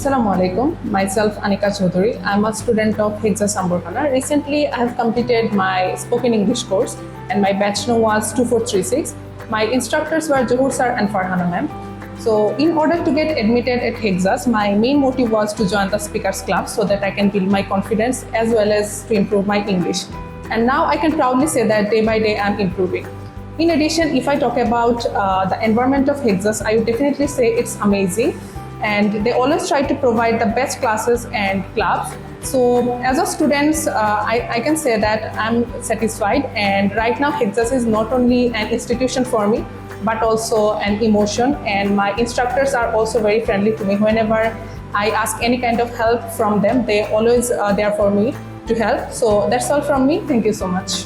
Assalamu alaikum. Myself Anika Chaudhary. I'm a student of HEXA'S AMBARKHANA. Recently, I have completed my spoken English course and my batch number was 2436. My instructors were Johur sir and Farhana ma'am. So in order to get admitted at HEXA'S, my main motive was to join the speakers club so that I can build my confidence as well as to improve my English. And now I can proudly say that day by day I'm improving. In addition, if I talk about the environment of HEXA'S, I would definitely say it's amazing. And they always try to provide the best classes and clubs. So as a student, I can say that I'm satisfied, and right now HEXA'S is not only an institution for me but also an emotion, and my instructors are also very friendly to me. Whenever I ask any kind of help from them, they always there for me to help. So that's all from me. Thank you so much.